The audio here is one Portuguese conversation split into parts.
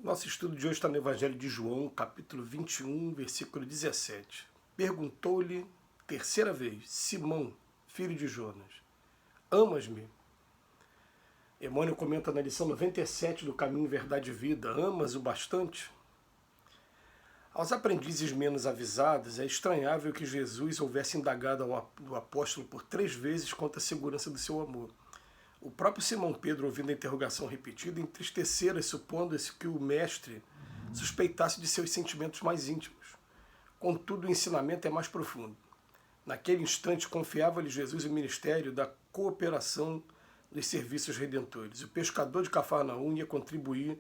Nosso estudo de hoje está no Evangelho de João, capítulo 21, versículo 17. Perguntou-lhe, terceira vez, Simão, filho de Jonas, amas-me? Emmanuel comenta na lição 97 do Caminho, Verdade e Vida, amas-o bastante? Aos aprendizes menos avisados, é estranhável que Jesus houvesse indagado ao apóstolo por 3 vezes quanto à segurança do seu amor. O próprio Simão Pedro, ouvindo a interrogação repetida, entristecera, supondo-se que o mestre suspeitasse de seus sentimentos mais íntimos. Contudo, o ensinamento é mais profundo. Naquele instante, confiava-lhe Jesus o ministério da cooperação dos serviços redentores. O pescador de Cafarnaum ia contribuir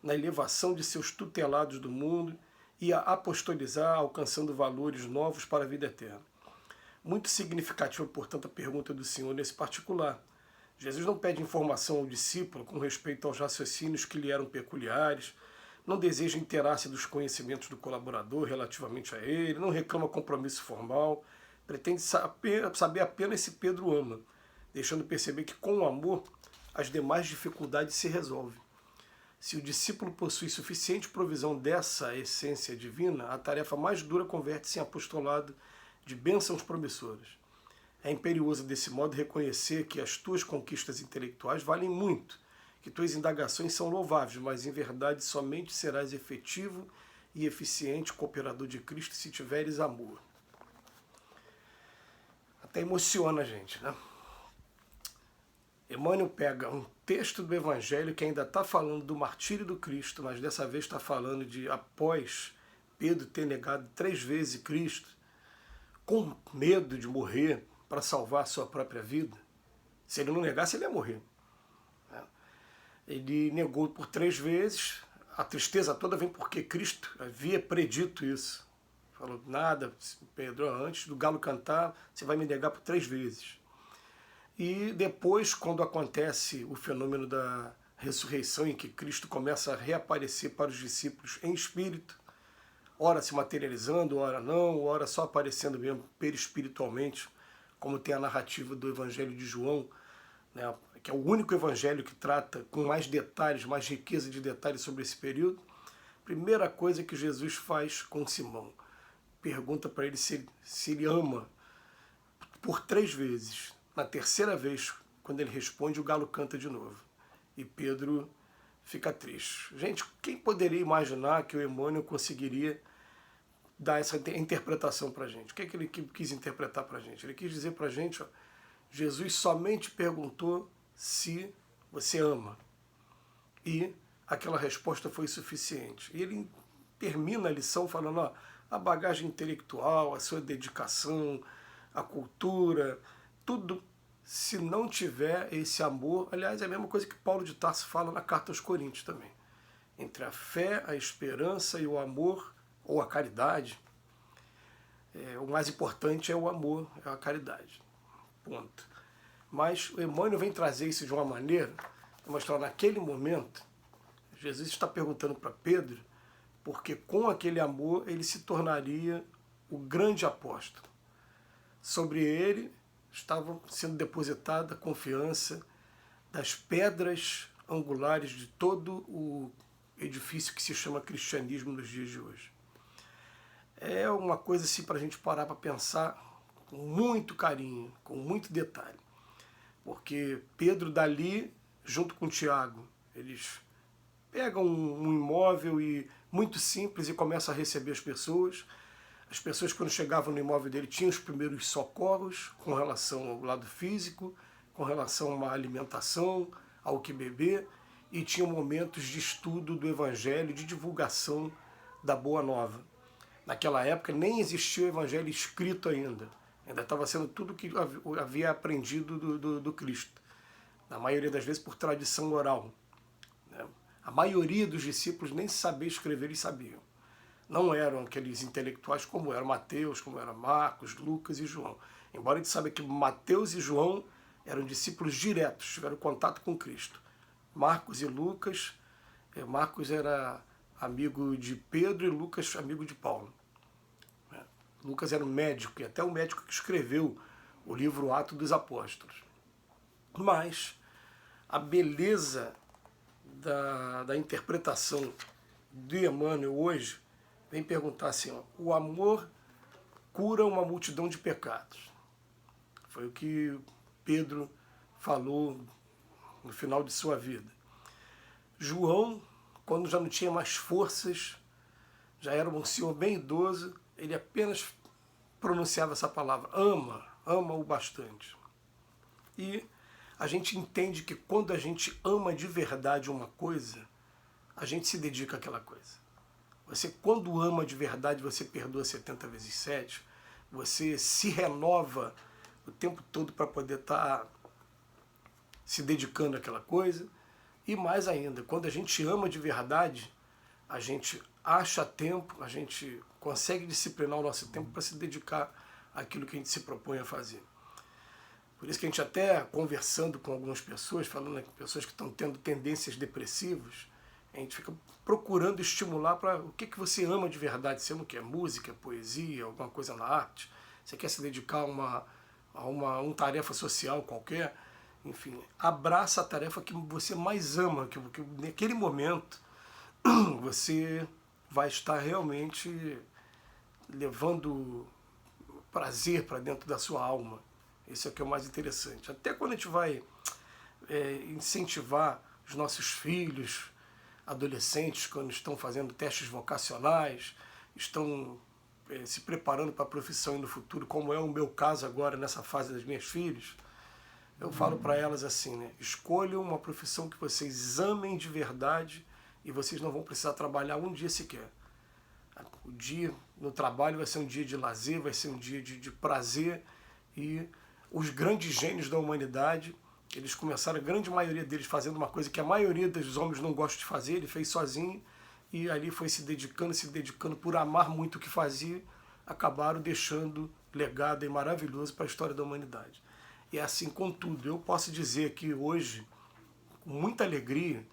na elevação de seus tutelados do mundo, ia apostolizar, alcançando valores novos para a vida eterna. Muito significativa, portanto, a pergunta do Senhor nesse particular. Jesus não pede informação ao discípulo com respeito aos raciocínios que lhe eram peculiares, não deseja inteirar-se dos conhecimentos do colaborador relativamente a ele, não reclama compromisso formal, pretende saber apenas se Pedro ama, deixando perceber que com o amor as demais dificuldades se resolvem. Se o discípulo possui suficiente provisão dessa essência divina, a tarefa mais dura converte-se em apostolado de bênçãos promissoras. É imperioso desse modo reconhecer que as tuas conquistas intelectuais valem muito, que tuas indagações são louváveis, mas em verdade somente serás efetivo e eficiente cooperador de Cristo se tiveres amor. Até emociona a gente, né? Emmanuel pega um texto do Evangelho que ainda está falando do martírio do Cristo, mas dessa vez está falando de após Pedro ter negado 3 vezes Cristo, com medo de morrer para salvar a sua própria vida. Se ele não negasse, ele ia morrer. Ele negou por 3 vezes, a tristeza toda vem porque Cristo havia predito isso. Falou, nada, Pedro, antes do galo cantar, você vai me negar por 3 vezes. E depois, quando acontece o fenômeno da ressurreição, em que Cristo começa a reaparecer para os discípulos em espírito, ora se materializando, ora não, ora só aparecendo mesmo perispiritualmente, como tem a narrativa do Evangelho de João, né, que é o único evangelho que trata com mais detalhes, mais riqueza de detalhes sobre esse período. Primeira coisa que Jesus faz com Simão, pergunta para ele se ele ama por 3 vezes. Na terceira vez, quando ele responde, o galo canta de novo. E Pedro fica triste. Gente, quem poderia imaginar que o Emmanuel conseguiria dar essa interpretação para a gente? O que é que ele quis interpretar para a gente? Ele quis dizer para a gente, ó, Jesus somente perguntou se você ama. E aquela resposta foi suficiente. E ele termina a lição falando, ó, a bagagem intelectual, a sua dedicação, a cultura, tudo, se não tiver esse amor, aliás, é a mesma coisa que Paulo de Tarso fala na carta aos Coríntios também. Entre a fé, a esperança e o amor, ou a caridade, o mais importante é o amor, é a caridade. Ponto. Mas o Emmanuel vem trazer isso de uma maneira, mostrar naquele momento, Jesus está perguntando para Pedro, porque com aquele amor ele se tornaria o grande apóstolo. Sobre ele estava sendo depositada a confiança das pedras angulares de todo o edifício que se chama cristianismo nos dias de hoje. É uma coisa assim para a gente parar para pensar com muito carinho, com muito detalhe. Porque Pedro dali, junto com Tiago, eles pegam um imóvel muito simples e começam a receber as pessoas. As pessoas, quando chegavam no imóvel dele, tinham os primeiros socorros com relação ao lado físico, com relação a uma alimentação, ao que beber, e tinham momentos de estudo do Evangelho, de divulgação da Boa Nova. Naquela época nem existia o Evangelho escrito ainda. Ainda estava sendo tudo que havia aprendido do Cristo. Na maioria das vezes por tradição oral. A maioria dos discípulos nem saber escrever eles sabiam. Não eram aqueles intelectuais como eram Mateus, como eram Marcos, Lucas e João. Embora a gente saiba que Mateus e João eram discípulos diretos, tiveram contato com Cristo. Marcos e Lucas, Marcos era amigo de Pedro e Lucas amigo de Paulo. Lucas era um médico, e até o médico que escreveu o livro Atos dos Apóstolos. Mas a beleza da interpretação de Emmanuel hoje vem perguntar assim, ó, o amor cura uma multidão de pecados. Foi o que Pedro falou no final de sua vida. João, quando já não tinha mais forças, já era um senhor bem idoso, ele apenas pronunciava essa palavra, ama, ama-o bastante. E a gente entende que quando a gente ama de verdade uma coisa, a gente se dedica àquela coisa. Você, quando ama de verdade, você perdoa 70 vezes 7, você se renova o tempo todo para poder estar se dedicando àquela coisa. E mais ainda, quando a gente ama de verdade, a gente acha tempo, a gente consegue disciplinar o nosso tempo para se dedicar àquilo que a gente se propõe a fazer. Por isso que a gente até conversando com algumas pessoas, falando com pessoas que estão tendo tendências depressivas, a gente fica procurando estimular para o que você ama de verdade. Você não quer música, poesia, alguma coisa na arte? Você quer se dedicar a uma tarefa social qualquer? Enfim, abraça a tarefa que você mais ama, que naquele momento você vai estar realmente levando prazer para dentro da sua alma. Isso é que é o mais interessante. Até quando a gente vai incentivar os nossos filhos, adolescentes, quando estão fazendo testes vocacionais, estão se preparando para a profissão e no futuro, como é o meu caso agora nessa fase das minhas filhas, eu falo para elas assim, né? Escolham uma profissão que vocês amem de verdade e vocês não vão precisar trabalhar um dia sequer. O dia no trabalho vai ser um dia de lazer, vai ser um dia de prazer, e os grandes gênios da humanidade, eles começaram, a grande maioria deles, fazendo uma coisa que a maioria dos homens não gosta de fazer, ele fez sozinho, e ali foi se dedicando por amar muito o que fazia, acabaram deixando legado e maravilhoso para a história da humanidade. E é assim com tudo. Eu posso dizer que hoje, com muita alegria,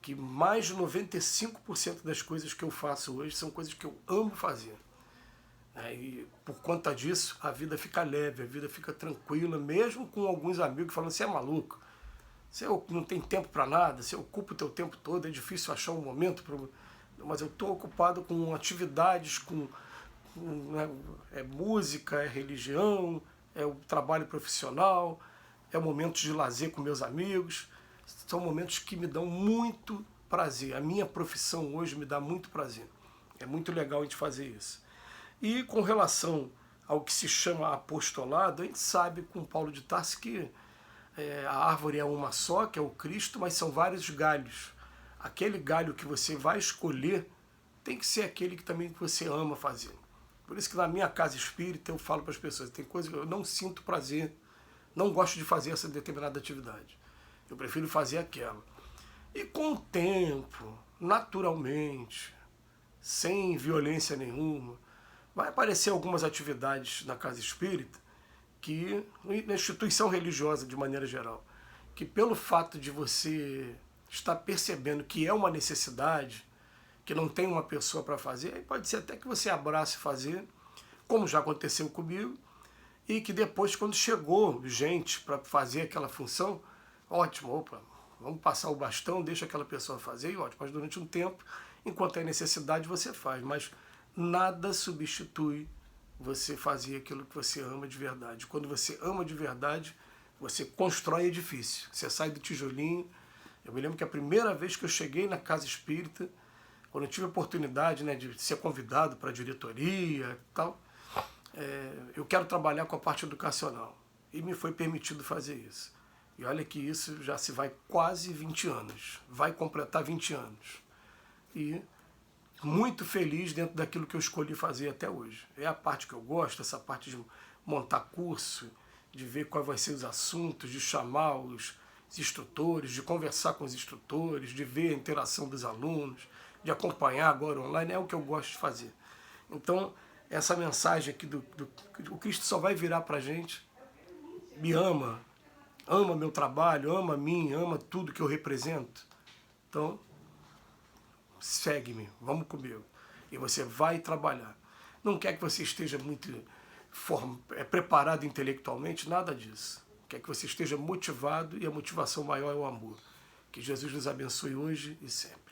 que mais de 95% das coisas que eu faço hoje são coisas que eu amo fazer. E por conta disso, a vida fica leve, a vida fica tranquila, mesmo com alguns amigos falando, você é maluco, você não tem tempo para nada, você ocupa o teu tempo todo, é difícil achar um momento para... Mas eu estou ocupado com atividades, música, é religião, é o trabalho profissional, é momentos de lazer com meus amigos, são momentos que me dão muito prazer. A minha profissão hoje me dá muito prazer. É muito legal a gente fazer isso. E com relação ao que se chama apostolado, a gente sabe com Paulo de Tarso que a árvore é uma só, que é o Cristo, mas são vários galhos. Aquele galho que você vai escolher tem que ser aquele que também você ama fazer. Por isso que na minha casa espírita eu falo para as pessoas, tem coisa que eu não sinto prazer, não gosto de fazer essa determinada atividade. Eu prefiro fazer aquela. E com o tempo, naturalmente, sem violência nenhuma, vai aparecer algumas atividades na casa espírita, que, na instituição religiosa de maneira geral, que pelo fato de você estar percebendo que é uma necessidade, que não tem uma pessoa para fazer, aí pode ser até que você abrace fazer, como já aconteceu comigo, e que depois, quando chegou gente para fazer aquela função, ótimo, opa, vamos passar o bastão, deixa aquela pessoa fazer, e ótimo, mas durante um tempo, enquanto é necessidade, você faz, mas nada substitui você fazer aquilo que você ama de verdade. Quando você ama de verdade, você constrói edifício, você sai do tijolinho. Eu me lembro que a primeira vez que eu cheguei na casa espírita, quando eu tive a oportunidade, né, de ser convidado para a diretoria e tal, eu quero trabalhar com a parte educacional. E me foi permitido fazer isso. E olha que isso já se vai quase 20 anos. Vai completar 20 anos. E muito feliz dentro daquilo que eu escolhi fazer até hoje. É a parte que eu gosto, essa parte de montar curso, de ver quais vão ser os assuntos, de chamar os instrutores, de conversar com os instrutores, de ver a interação dos alunos, de acompanhar agora online, é o que eu gosto de fazer. Então, essa mensagem aqui o Cristo só vai virar para a gente, me ama, ama meu trabalho, ama mim, ama tudo que eu represento. Então, segue-me, vamos comigo. E você vai trabalhar. Não quer que você esteja muito preparado intelectualmente, nada disso. Quer que você esteja motivado, e a motivação maior é o amor. Que Jesus nos abençoe hoje e sempre.